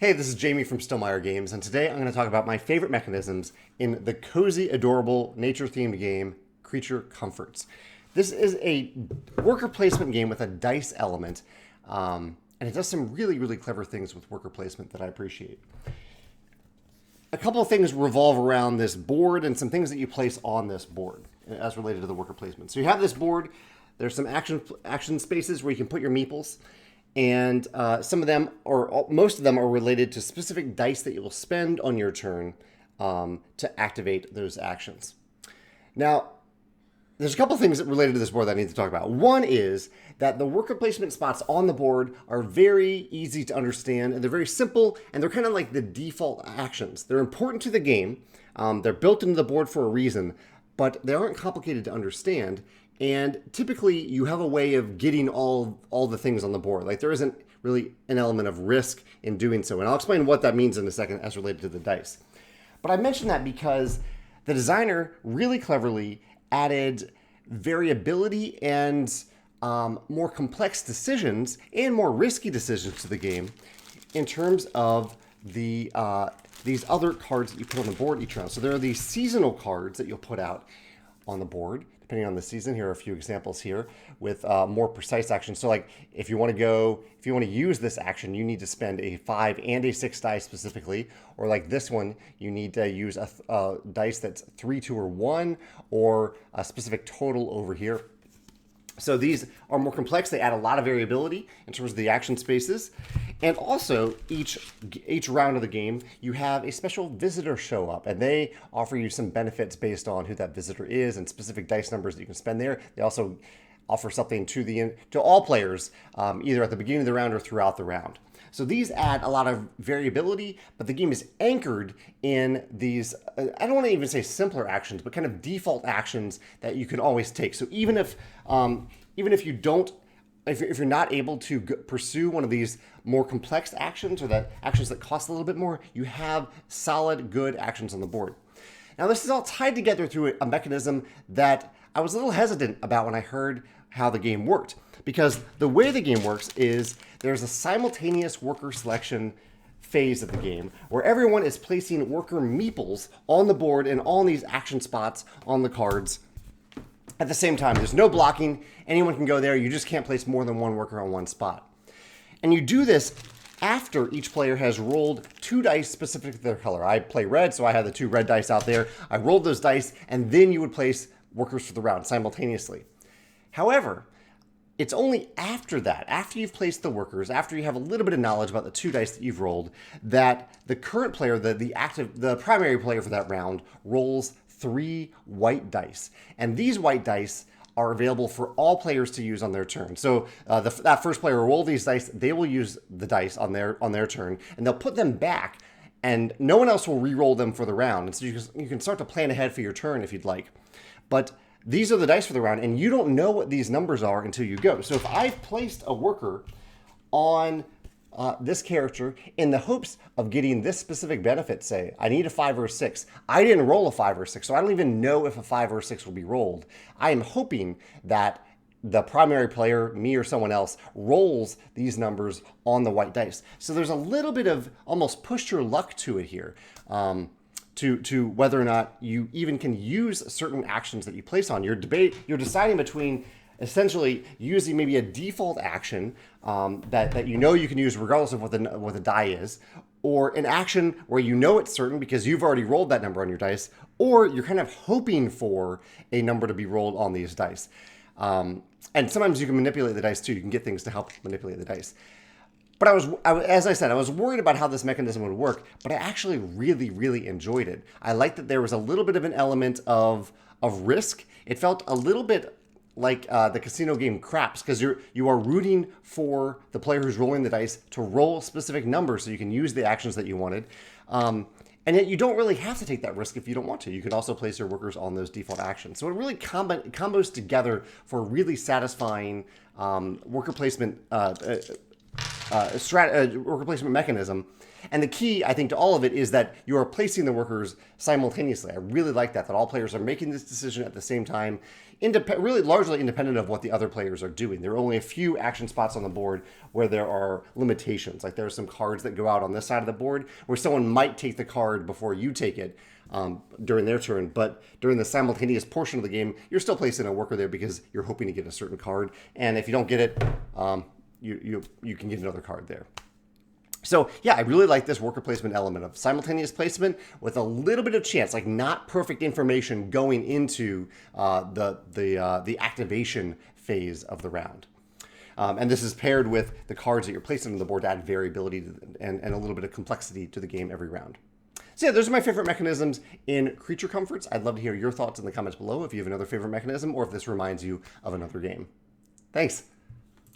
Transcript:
Hey, this is Jamey from Stillmeyer Games, and today I'm going to talk about my favorite mechanisms in the cozy, adorable, nature-themed game, Creature Comforts. This is a worker placement game with a dice element, and it does some really, really clever things with worker placement that I appreciate. A couple of things revolve around this board and some things that you place on this board as related to the worker placement. So you have this board, there's some action spaces where you can put your meeples, and some of them, or most of them, are related to specific dice that you will spend on your turn to activate those actions. Now, there's a couple things related to this board that I need to talk about. One is that the worker placement spots on the board are very easy to understand, and they're very simple, and they're kind of like the default actions. They're important to the game. They're built into the board for a reason, but they aren't complicated to understand. And typically, you have a way of getting all the things on the board. Like, there isn't really an element of risk in doing so. And I'll explain what that means in a second as related to the dice. But I mention that because the designer really cleverly added variability and more complex decisions and more risky decisions to the game in terms of the these other cards that you put on the board each round. So there are these seasonal cards that you'll put out on the board depending on the season. Here are a few examples here with more precise actions. So like if you want to use this action, you need to spend a 5 and a 6 dice specifically, or like this one, you need to use a dice that's 3, 2, or 1, or a specific total over here. So these are more complex. They add a lot of variability in terms of the action spaces. And also, each round of the game, you have a special visitor show up, and they offer you some benefits based on who that visitor is and specific dice numbers that you can spend there. They also offer something to all players, either at the beginning of the round or throughout the round. So these add a lot of variability, but the game is anchored in these, I don't want to even say simpler actions, but kind of default actions that you can always take. So even if you're not able to pursue one of these more complex actions, or that actions that cost a little bit more, you have solid, good actions on the board. Now, this is all tied together through a mechanism that I was a little hesitant about when I heard how the game worked. Because the way the game works is there's a simultaneous worker selection phase of the game where everyone is placing worker meeples on the board and on these action spots on the cards at the same time. There's no blocking. Anyone can go there. You just can't place more than one worker on one spot. And you do this after each player has rolled 2 dice specific to their color. I play red, so I have the 2 red dice out there. I rolled those dice, and then you would place workers for the round simultaneously. However, it's only after that, after you've placed the workers, after you have a little bit of knowledge about the 2 dice that you've rolled, that the current player, the primary player for that round, rolls 3 white dice. And these white dice are available for all players to use on their turn. So that first player will roll these dice, they will use the dice on their turn, and they'll put them back, and no one else will re-roll them for the round. And so you can start to plan ahead for your turn if you'd like. But these are the dice for the round, and you don't know what these numbers are until you go. So if I've placed a worker on this character in the hopes of getting this specific benefit, say, I need a 5 or a 6. I didn't roll a 5 or a 6, so I don't even know if a 5 or a 6 will be rolled. I am hoping that the primary player, me or someone else, rolls these numbers on the white dice. So there's a little bit of almost push your luck to it here. To whether or not you even can use certain actions that you place on. You're deciding between essentially using maybe a default action that you know you can use regardless of what the die is, or an action where you know it's certain because you've already rolled that number on your dice, or you're kind of hoping for a number to be rolled on these dice. And sometimes you can manipulate the dice too. You can get things to help manipulate the dice. But as I said, I was worried about how this mechanism would work, but I actually really, really enjoyed it. I liked that there was a little bit of an element of risk. It felt a little bit like the casino game Craps, because you are rooting for the player who's rolling the dice to roll specific numbers so you can use the actions that you wanted. And yet you don't really have to take that risk if you don't want to. You can also place your workers on those default actions. So it really combos together for a really satisfying worker placement worker placement mechanism. And the key, I think, to all of it is that you are placing the workers simultaneously. I really like that all players are making this decision at the same time, really largely independent of what the other players are doing. There are only a few action spots on the board where there are limitations. Like there are some cards that go out on this side of the board where someone might take the card before you take it during their turn. But during the simultaneous portion of the game, you're still placing a worker there because you're hoping to get a certain card. And if you don't get it, you can get another card there. So yeah, I really like this worker placement element of simultaneous placement with a little bit of chance, like not perfect information going into the activation phase of the round. And this is paired with the cards that you're placing on the board to add variability and a little bit of complexity to the game every round. So yeah, those are my favorite mechanisms in Creature Comforts. I'd love to hear your thoughts in the comments below if you have another favorite mechanism or if this reminds you of another game. Thanks.